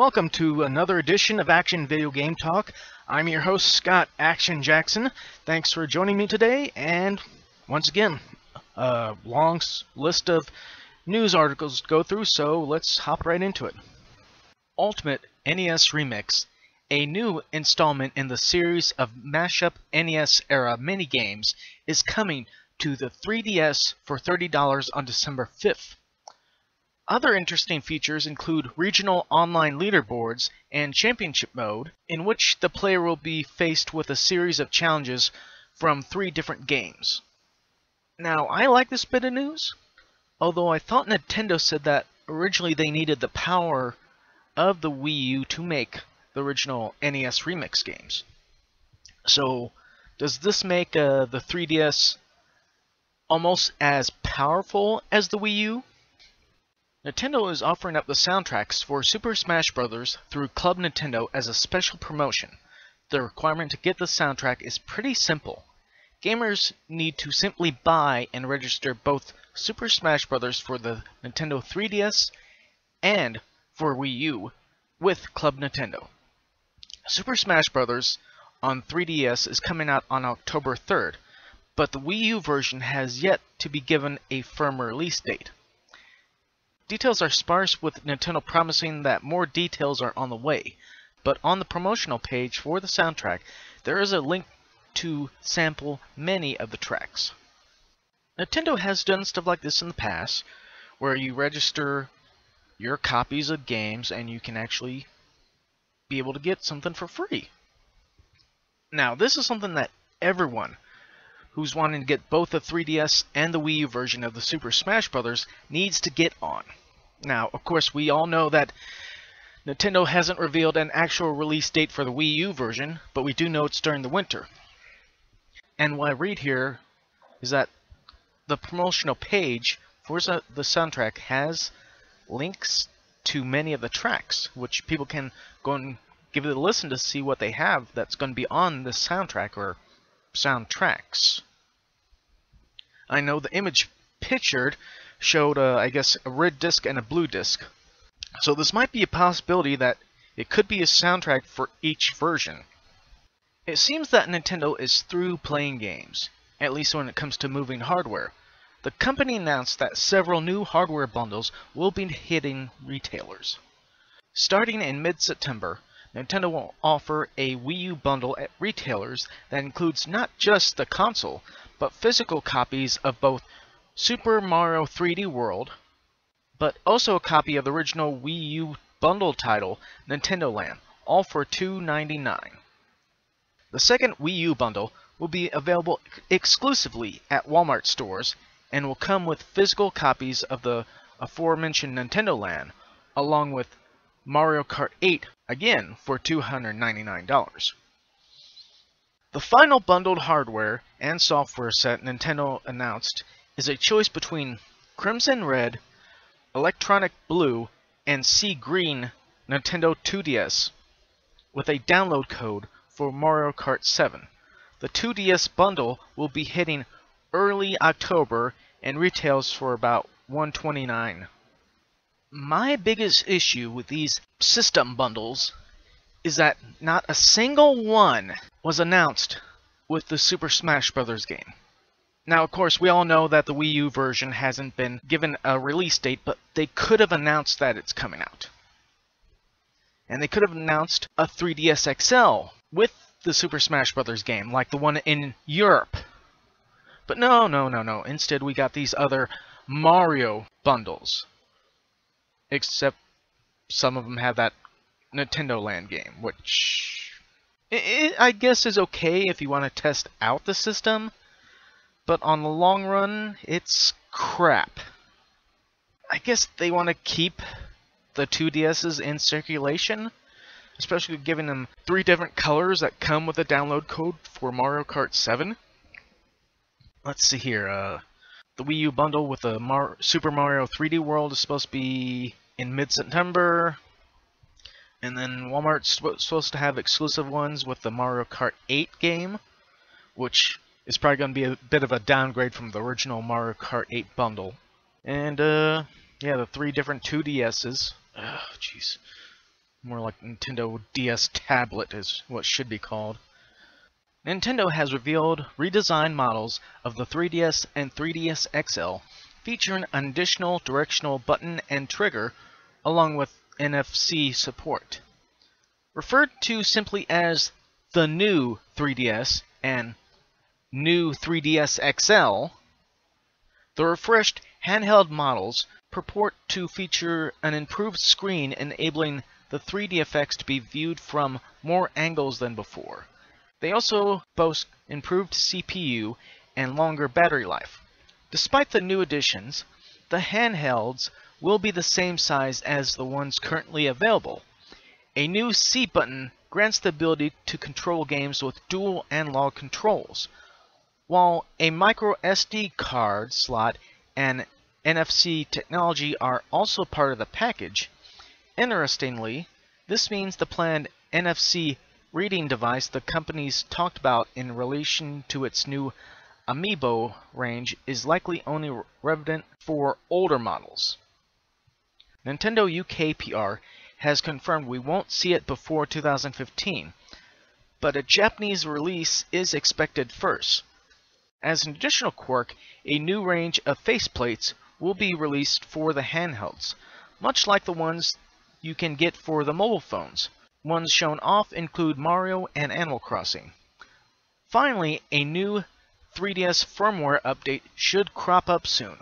Welcome to another edition of Action Video Game Talk. I'm your host, Scott Action Jackson. Thanks for joining me today, and once again, a long list of news articles to go through, so let's hop right into it. Ultimate NES Remix, a new installment in the series of mashup NES-era minigames, is coming to the 3DS for $30 on December 5th. Other interesting features include regional online leaderboards and championship mode, in which the player will be faced with a series of challenges from 3 different games. Now, I like this bit of news, although I thought Nintendo said that originally they needed the power of the Wii U to make the original NES Remix games. So, does this make the 3DS almost as powerful as the Wii U? Nintendo is offering up the soundtracks for Super Smash Bros. Through Club Nintendo as a special promotion. The requirement to get the soundtrack is pretty simple. Gamers need to simply buy and register both Super Smash Bros. For the Nintendo 3DS and for Wii U with Club Nintendo. Super Smash Bros. On 3DS is coming out on October 3rd, but the Wii U version has yet to be given a firm release date. Details are sparse, with Nintendo promising that more details are on the way, but on the promotional page for the soundtrack, there is a link to sample many of the tracks. Nintendo has done stuff like this in the past, where you register your copies of games and you can actually be able to get something for free. Now, this is something that everyone who's wanting to get both the 3DS and the Wii U version of the Super Smash Bros. Needs to get on. Now, of course, we all know that Nintendo hasn't revealed an actual release date for the Wii U version, but we do know it's during the winter. And what I read here is that the promotional page for the soundtrack has links to many of the tracks, which people can go and give it a listen to see what they have that's going to be on the soundtrack or soundtracks. I know the image pictured showed, I guess, a red disc and a blue disc. So this might be a possibility that it could be a soundtrack for each version. It seems that Nintendo is through playing games, at least when it comes to moving hardware. The company announced that several new hardware bundles will be hitting retailers. Starting in mid-September, Nintendo will offer a Wii U bundle at retailers that includes not just the console, but physical copies of both Super Mario 3D World, but also a copy of the original Wii U bundle title, Nintendo Land, all for $2.99. The second Wii U bundle will be available exclusively at Walmart stores and will come with physical copies of the aforementioned Nintendo Land, along with Mario Kart 8, again for $299. The final bundled hardware and software set Nintendo announced is a choice between Crimson Red, Electronic Blue, and Sea Green Nintendo 2DS, with a download code for Mario Kart 7. The 2DS bundle will be hitting early October and retails for about $129. My biggest issue with these system bundles is that not a single one was announced with the Super Smash Bros. Game. Now, of course, we all know that the Wii U version hasn't been given a release date, but they could have announced that it's coming out. And they could have announced a 3DS XL with the Super Smash Bros. Game, like the one in Europe. But no. Instead, we got these other Mario bundles. Except some of them have that Nintendo Land game, which I guess is okay if you want to test out the system. But on the long run, it's crap. I guess they want to keep the 2DSs in circulation, especially giving them 3 different colors that come with a download code for Mario Kart 7. Let's see here. The Wii U bundle with the Super Mario 3D World is supposed to be in mid-September. And then Walmart's supposed to have exclusive ones with the Mario Kart 8 game, which is probably going to be a bit of a downgrade from the original Mario Kart 8 bundle. And, yeah, the 3 different 2DSs. Oh, jeez. More like Nintendo DS tablet is what should be called. Nintendo has revealed redesigned models of the 3DS and 3DS XL, featuring an additional directional button and trigger, along with NFC support. Referred to simply as the new 3DS and new 3DS XL, the refreshed handheld models purport to feature an improved screen enabling the 3D effects to be viewed from more angles than before. They also boast improved CPU and longer battery life. Despite the new additions, the handhelds will be the same size as the ones currently available. A new C button grants the ability to control games with dual analog controls, while a micro SD card slot and NFC technology are also part of the package. Interestingly, this means the planned NFC reading device the company's talked about in relation to its new Amiibo range is likely only relevant for older models. Nintendo UK PR has confirmed we won't see it before 2015, but a Japanese release is expected first. As an additional quirk, a new range of faceplates will be released for the handhelds, much like the ones you can get for the mobile phones. Ones shown off include Mario and Animal Crossing. Finally, a new 3DS firmware update should crop up soon,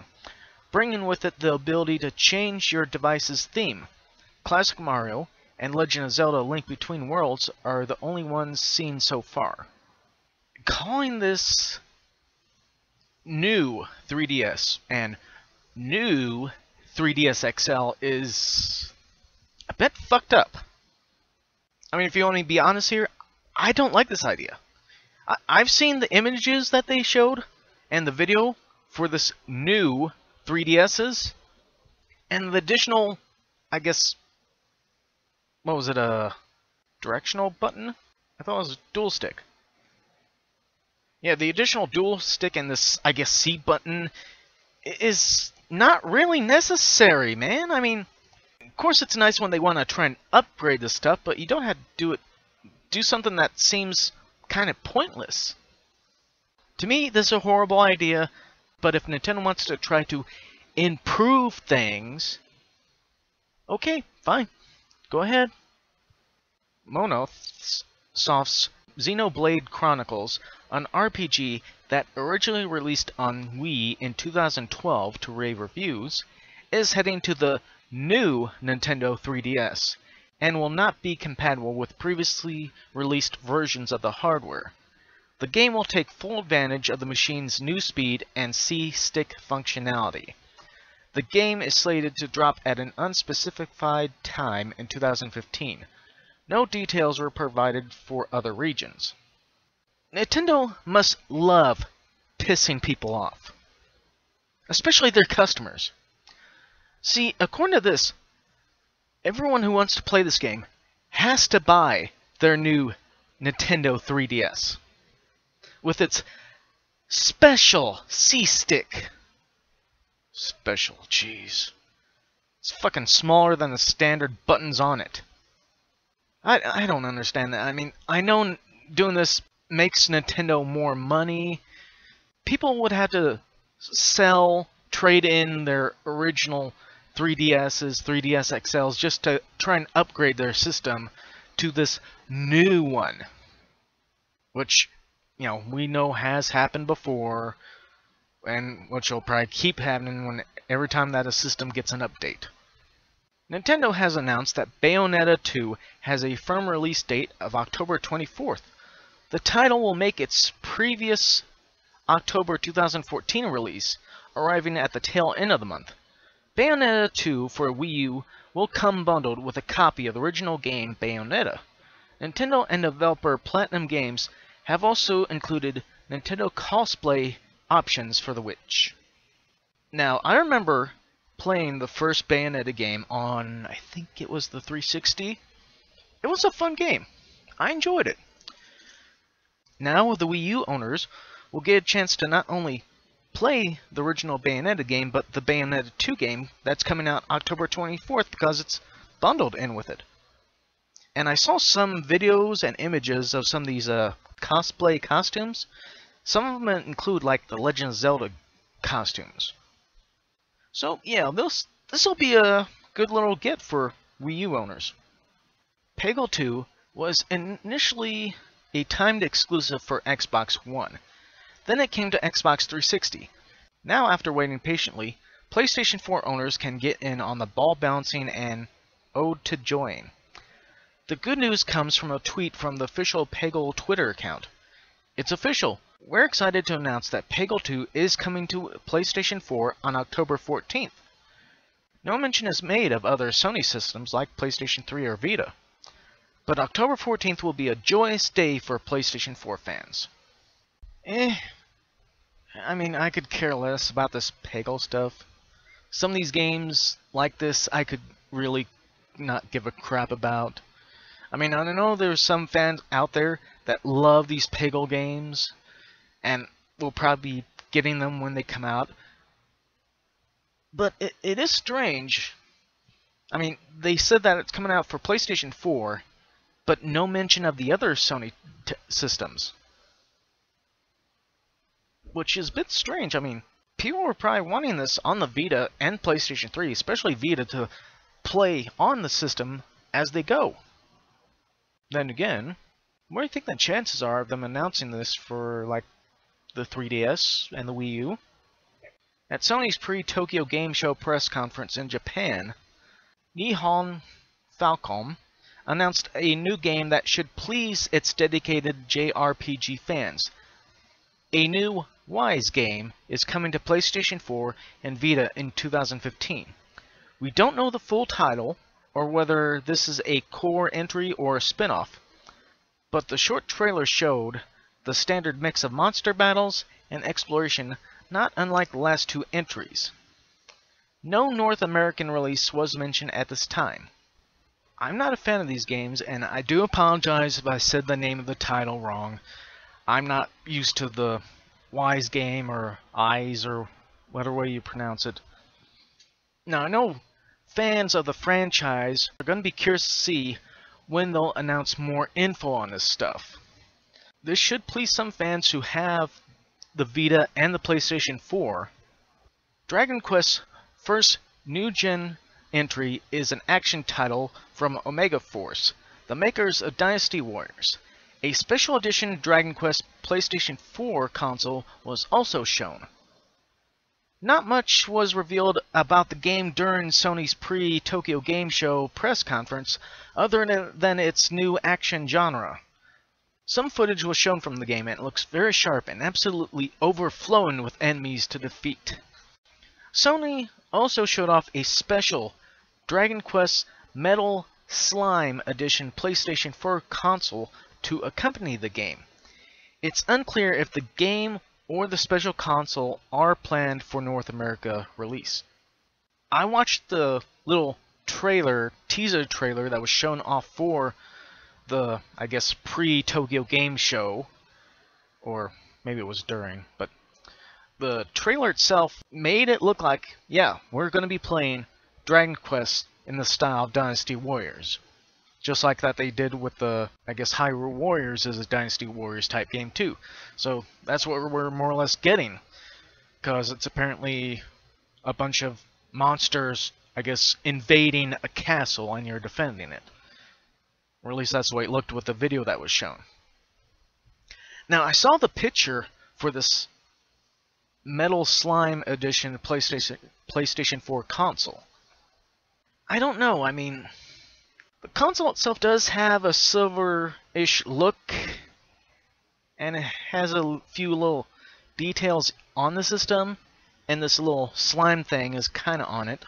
bringing with it the ability to change your device's theme. Classic Mario and Legend of Zelda: Link Between Worlds are the only ones seen so far. Calling this new 3DS and new 3DS XL is a bit fucked up. I mean, if you want me to be honest here, I don't like this idea. I've seen the images that they showed and the video for this new 3DSs and the additional, I guess, what was it, a directional button? I thought it was a dual stick. Yeah, the additional dual stick and this, I guess, C button is not really necessary, man. I mean, of course it's nice when they want to try and upgrade the stuff, but you don't have to do something that seems kind of pointless. To me, this is a horrible idea, but if Nintendo wants to try to improve things, okay, fine. Go ahead. Monosoft's Xenoblade Chronicles, an RPG that originally released on Wii in 2012 to rave reviews, is heading to the new Nintendo 3DS, and will not be compatible with previously released versions of the hardware. The game will take full advantage of the machine's new speed and C-stick functionality. The game is slated to drop at an unspecified time in 2015. No details were provided for other regions. Nintendo must love pissing people off, especially their customers. See, according to this, everyone who wants to play this game has to buy their new Nintendo 3DS with its special C-stick. Special, jeez. It's fucking smaller than the standard buttons on it. I don't understand that. I mean, I know doing this makes Nintendo more money. People would have to trade in their original 3DSs, 3DS XLs, just to try and upgrade their system to this new one. Which, you know, we know has happened before, and which will probably keep happening every time that a system gets an update. Nintendo has announced that Bayonetta 2 has a firm release date of October 24th. The title will make its previous October 2014 release, arriving at the tail end of the month. Bayonetta 2 for Wii U will come bundled with a copy of the original game Bayonetta. Nintendo and developer Platinum Games have also included Nintendo cosplay options for the Witch. Now, I remember playing the first Bayonetta game on, I think it was the 360. It was a fun game. I enjoyed it. Now the Wii U owners will get a chance to not only play the original Bayonetta game, but the Bayonetta 2 game that's coming out October 24th because it's bundled in with it. And I saw some videos and images of some of these cosplay costumes. Some of them include like the Legend of Zelda costumes. So yeah, this will be a good little get for Wii U owners. Peggle 2 was initially a timed exclusive for Xbox One. Then it came to Xbox 360. Now, after waiting patiently, PlayStation 4 owners can get in on the ball bouncing and ode to joying. The good news comes from a tweet from the official Peggle Twitter account. It's official. We're excited to announce that Peggle 2 is coming to PlayStation 4 on October 14th. No mention is made of other Sony systems like PlayStation 3 or Vita. But October 14th will be a joyous day for PlayStation 4 fans. I mean, I could care less about this Peggle stuff. Some of these games like this I could really not give a crap about. I mean, I know there's some fans out there that love these Peggle games and will probably be getting them when they come out. But it is strange. I mean, they said that it's coming out for PlayStation 4, but no mention of the other Sony systems. Which is a bit strange. I mean, people were probably wanting this on the Vita and PlayStation 3, especially Vita, to play on the system as they go. Then again, what do you think the chances are of them announcing this for, like, the 3DS and the Wii U? At Sony's pre-Tokyo Game Show press conference in Japan, Nihon Falcom announced a new game that should please its dedicated JRPG fans. A new Wise game is coming to PlayStation 4 and Vita in 2015. We don't know the full title, or whether this is a core entry or a spin-off, but the short trailer showed the standard mix of monster battles and exploration, not unlike the last two entries. No North American release was mentioned at this time. I'm not a fan of these games, and I do apologize if I said the name of the title wrong. I'm not used to the Wise game or Eyes or whatever way you pronounce it. Now, I know fans of the franchise are going to be curious to see when they'll announce more info on this stuff. This should please some fans who have the Vita and the PlayStation 4. Dragon Quest's first new-gen entry is an action title from Omega Force, the makers of Dynasty Warriors. A special edition Dragon Quest PlayStation 4 console was also shown. Not much was revealed about the game during Sony's pre-Tokyo Game Show press conference, other than its new action genre. Some footage was shown from the game, and it looks very sharp and absolutely overflowing with enemies to defeat. Sony also showed off a special Dragon Quest Metal Slime Edition PlayStation 4 console to accompany the game. It's unclear if the game or the special console are planned for North America release. I watched the little teaser trailer that was shown off for the, I guess, pre-Tokyo Game Show, or maybe it was during, but the trailer itself made it look like, yeah, we're going to be playing Dragon Quest in the style of Dynasty Warriors. Just like that they did with the, I guess, Hyrule Warriors is a Dynasty Warriors type game too. So that's what we're more or less getting. Because it's apparently a bunch of monsters, I guess, invading a castle and you're defending it. Or at least that's the way it looked with the video that was shown. Now, I saw the picture for this Metal Slime Edition PlayStation 4 console. I don't know, I mean, the console itself does have a silver-ish look, and it has a few little details on the system, and this little slime thing is kind of on it.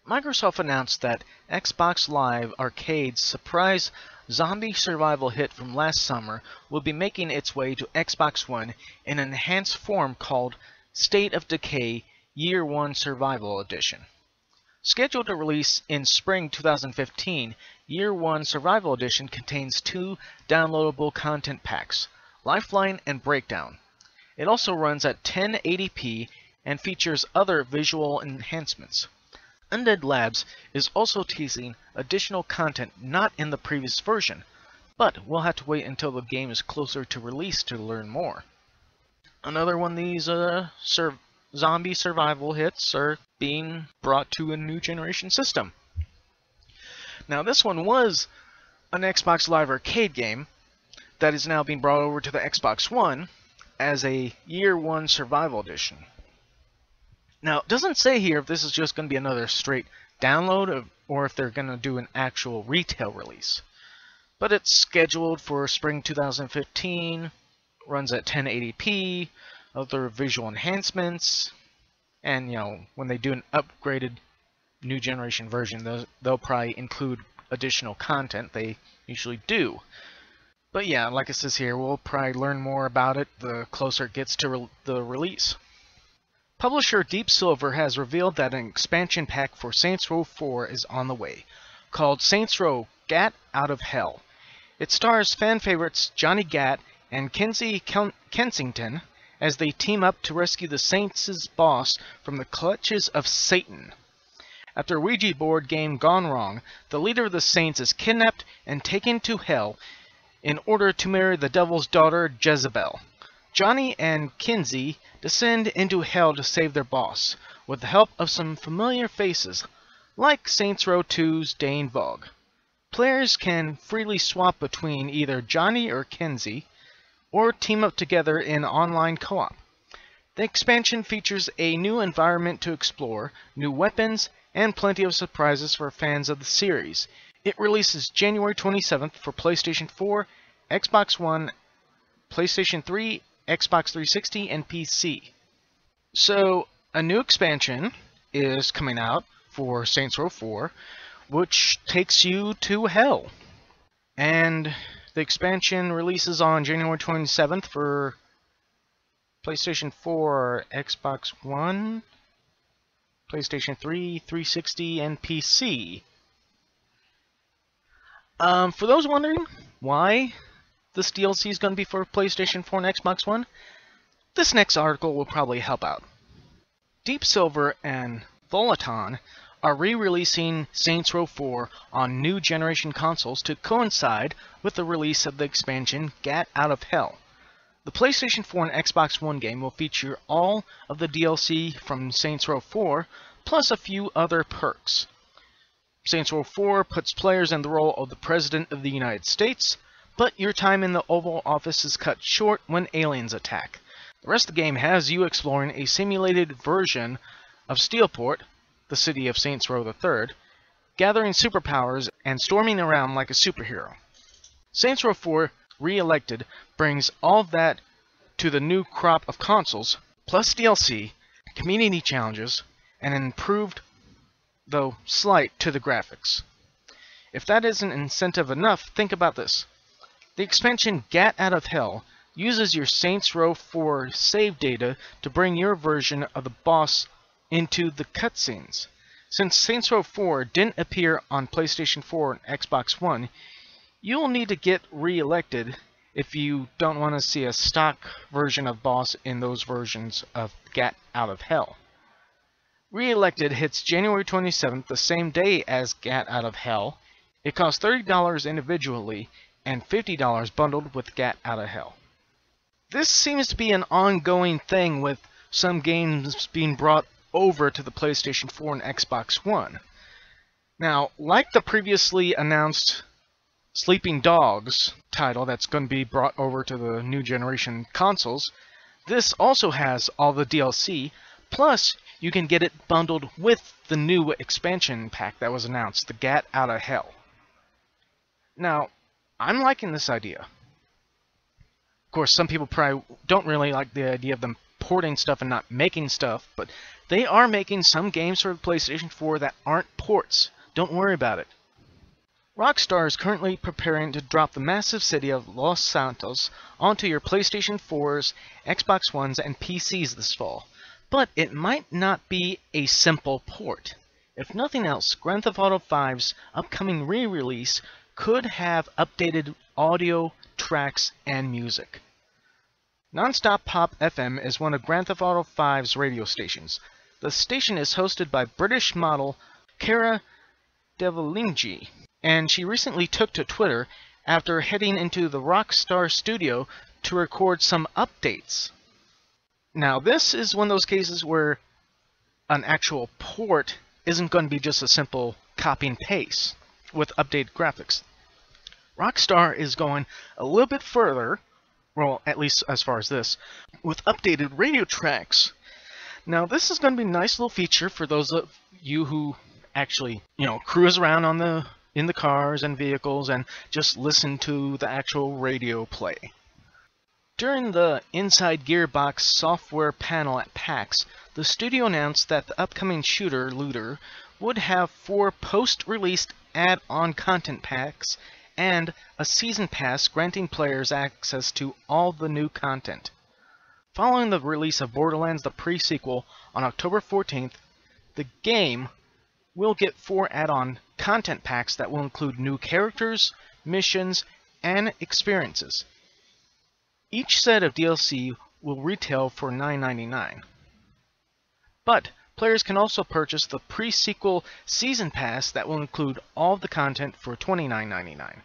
Microsoft announced that Xbox Live Arcade's surprise zombie survival hit from last summer will be making its way to Xbox One in an enhanced form called State of Decay Year 1 Survival Edition. Scheduled to release in spring 2015, Year 1 Survival Edition contains 2 downloadable content packs, Lifeline and Breakdown. It also runs at 1080p and features other visual enhancements. Undead Labs is also teasing additional content not in the previous version, but we'll have to wait until the game is closer to release to learn more. Another one of these zombie survival hits are being brought to a new generation system. Now this one was an Xbox Live Arcade game that is now being brought over to the Xbox One as a Year 1 Survival Edition. Now, it doesn't say here if this is just going to be another straight download or if they're going to do an actual retail release. But it's scheduled for spring 2015, runs at 1080p, other visual enhancements, and when they do an upgraded new generation version, they'll probably include additional content. They usually do. But yeah, like it says here, we'll probably learn more about it the closer it gets to the release. Publisher Deep Silver has revealed that an expansion pack for Saints Row 4 is on the way, called Saints Row Gat Out of Hell. It stars fan favorites Johnny Gat and Kinsey Kensington as they team up to rescue the Saints' boss from the clutches of Satan. After a Ouija board game gone wrong, the leader of the Saints is kidnapped and taken to hell in order to marry the devil's daughter, Jezebel. Johnny and Kinsey descend into hell to save their boss, with the help of some familiar faces, like Saints Row 2's Dane Vogue. Players can freely swap between either Johnny or Kinsey, or team up together in online co-op. The expansion features a new environment to explore, new weapons, and plenty of surprises for fans of the series. It releases January 27th for PlayStation 4, Xbox One, PlayStation 3, Xbox 360, and PC. So, a new expansion is coming out for Saints Row 4, which takes you to hell. And the expansion releases on January 27th for PlayStation 4, Xbox One, PlayStation 3, 360, and PC. For those wondering why this DLC is going to be for PlayStation 4 and Xbox One, this next article will probably help out. Deep Silver and Volaton are re-releasing Saints Row 4 on new generation consoles to coincide with the release of the expansion Gat Out of Hell. The PlayStation 4 and Xbox One game will feature all of the DLC from Saints Row 4, plus a few other perks. Saints Row 4 puts players in the role of the President of the United States, but your time in the Oval Office is cut short when aliens attack. The rest of the game has you exploring a simulated version of Steelport, the city of Saints Row III, gathering superpowers and storming around like a superhero. Saints Row 4 Re-Elected brings all of that to the new crop of consoles, plus DLC, community challenges, and an improved, though slight, to the graphics. If that isn't incentive enough, think about this. The expansion Gat Out of Hell uses your Saints Row 4 save data to bring your version of the boss into the cutscenes. Since Saints Row 4 didn't appear on PlayStation 4 and Xbox One, you'll need to get re-elected if you don't want to see a stock version of boss in those versions of Gat Out of Hell. Re-Elected hits January 27th, the same day as Gat Out of Hell. It costs $30 individually and $50 bundled with Gat Out of Hell. This seems to be an ongoing thing with some games being brought over to the PlayStation 4 and Xbox One. Now, like the previously announced Sleeping Dogs title that's going to be brought over to the new generation consoles, this also has all the DLC, plus you can get it bundled with the new expansion pack that was announced, the Gat Out of Hell. Now, I'm liking this idea. Of course, some people probably don't really like the idea of them porting stuff and not making stuff, but they are making some games for the PlayStation 4 that aren't ports. Don't worry about it. Rockstar is currently preparing to drop the massive city of Los Santos onto your PlayStation 4s, Xbox Ones, and PCs this fall. But it might not be a simple port. If nothing else, Grand Theft Auto 5's upcoming re-release could have updated audio, tracks, and music. Nonstop Pop FM is one of Grand Theft Auto 5's radio stations. The station is hosted by British model Kara Devalingi, and she recently took to Twitter after heading into the Rockstar studio to record some updates. Now, this is one of those cases where an actual port isn't going to be just a simple copy and paste with updated graphics. Rockstar is going a little bit further, well, at least as far as this, with updated radio tracks. Now, this is going to be a nice little feature for those of you who actually, cruise around in the cars and vehicles and just listen to the actual radio play. During the Inside Gearbox software panel at PAX, the studio announced that the upcoming shooter, Looter, would have 4 post-release add-on content packs and a season pass granting players access to all the new content. Following the release of Borderlands the pre-sequel on October 14th, the game will get 4 add-on content packs that will include new characters, missions, and experiences. Each set of DLC will retail for $9.99. But players can also purchase the pre-sequel Season Pass that will include all of the content for $29.99.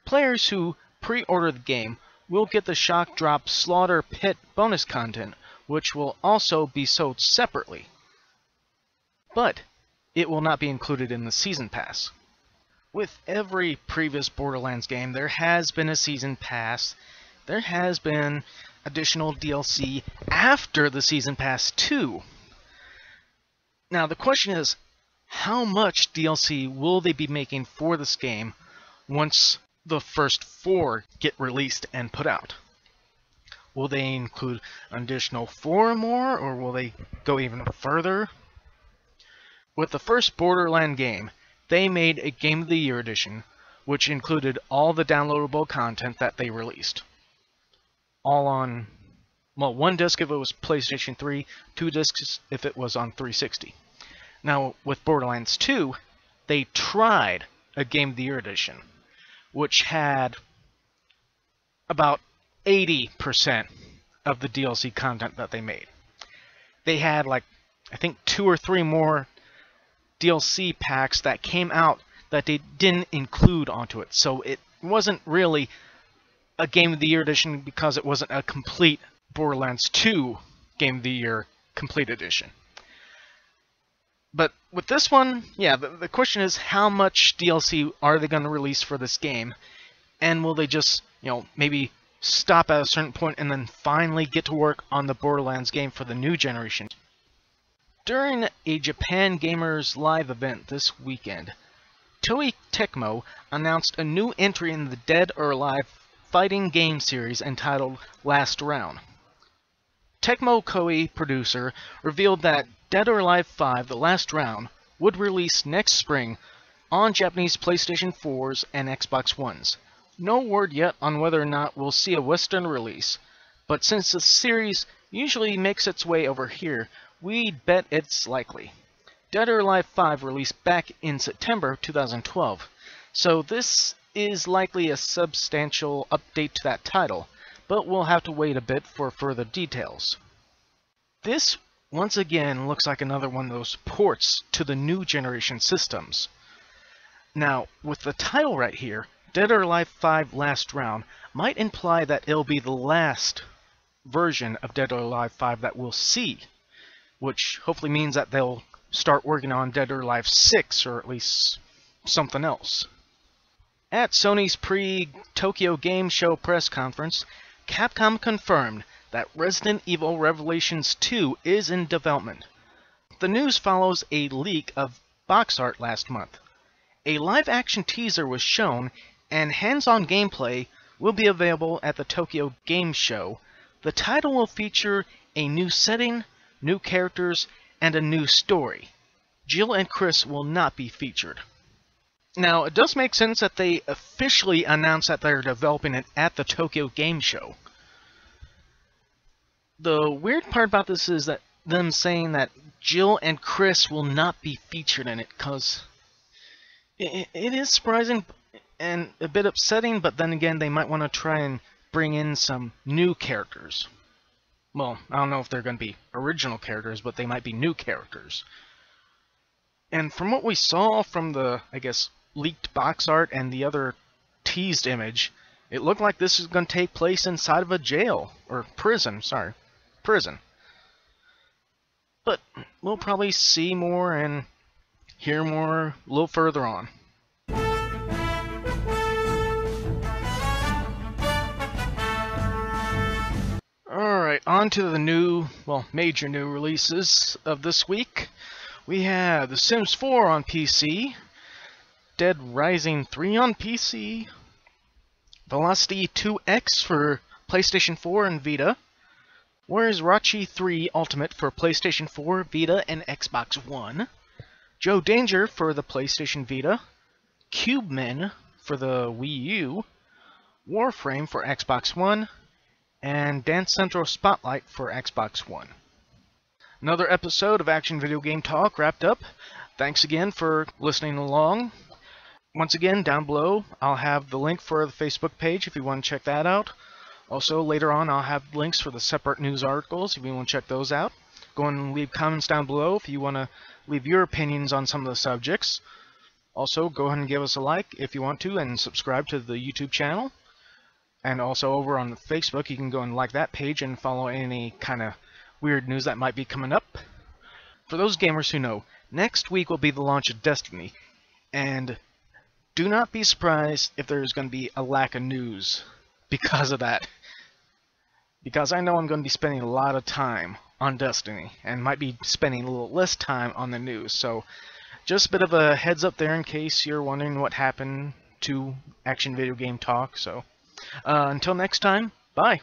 Players who pre-order the game will get the Shock Drop Slaughter Pit bonus content, which will also be sold separately. But it will not be included in the Season Pass. With every previous Borderlands game, there has been a Season Pass. There has been additional DLC after the Season Pass too. Now the question is, how much DLC will they be making for this game once the first 4 get released and put out? Will they include an additional 4 more, or will they go even further? With the first Borderlands game, they made a Game of the Year edition, which included all the downloadable content that they released. All on, well, 1 disc if it was PlayStation 3, 2 discs if it was on 360. Now, with Borderlands 2, they tried a Game of the Year edition, which had about 80% of the DLC content that they made. They had, I think 2 or 3 more DLC packs that came out that they didn't include onto it. So it wasn't really a Game of the Year edition because it wasn't a complete Borderlands 2 Game of the Year complete edition. But with this one, yeah, the question is, how much DLC are they going to release for this game? And will they just, maybe stop at a certain point and then finally get to work on the Borderlands game for the new generation? During a Japan Gamers Live event this weekend, Toei Tecmo announced a new entry in the Dead or Alive fighting game series entitled Last Round. Tecmo Koei producer revealed that Dead or Alive 5 The Last Round would release next spring on Japanese PlayStation 4s and Xbox Ones. No word yet on whether or not we'll see a Western release, but since the series usually makes its way over here, we'd bet it's likely. Dead or Alive 5 released back in September 2012, so this is likely a substantial update to that title, but we'll have to wait a bit for further details. This, once again, looks like another one of those ports to the new generation systems. Now, with the title right here, Dead or Alive 5 Last Round, might imply that it'll be the last version of Dead or Alive 5 that we'll see, which hopefully means that they'll start working on Dead or Alive 6, or at least something else. At Sony's pre-Tokyo Game Show press conference, Capcom confirmed that Resident Evil Revelations 2 is in development. The news follows a leak of box art last month. A live-action teaser was shown, and hands-on gameplay will be available at the Tokyo Game Show. The title will feature a new setting, new characters, and a new story. Jill and Chris will not be featured. Now, it does make sense that they officially announced that they're developing it at the Tokyo Game Show. The weird part about this is that them saying that Jill and Chris will not be featured in it, because it is surprising and a bit upsetting, but then again, they might want to try and bring in some new characters. Well, I don't know if they're going to be original characters, but they might be new characters. And from what we saw from the, I guess, leaked box art and the other teased image, it looked like this is going to take place inside of a jail, or prison, sorry, prison. But we'll probably see more and hear more a little further on. Alright, on to the new, well, major new releases of this week. We have The Sims 4 on PC, Dead Rising 3 on PC, Velocity 2X for PlayStation 4 and Vita, Warriors Rachi 3 Ultimate for PlayStation 4, Vita, and Xbox One, Joe Danger for the PlayStation Vita, Cubemen for the Wii U, Warframe for Xbox One, and Dance Central Spotlight for Xbox One. Another episode of Action Video Game Talk wrapped up. Thanks again for listening along. Once again, down below, I'll have the link for the Facebook page if you want to check that out. Also, later on, I'll have links for the separate news articles if you want to check those out. Go and leave comments down below if you want to leave your opinions on some of the subjects. Also, go ahead and give us a like if you want to, and subscribe to the YouTube channel. And also over on Facebook, you can go and like that page and follow any kind of weird news that might be coming up. For those gamers who know, next week will be the launch of Destiny, and do not be surprised if there's going to be a lack of news because of that. Because I know I'm going to be spending a lot of time on Destiny, and might be spending a little less time on the news, so just a bit of a heads up there in case you're wondering what happened to Action Video Game Talk. So until next time, bye!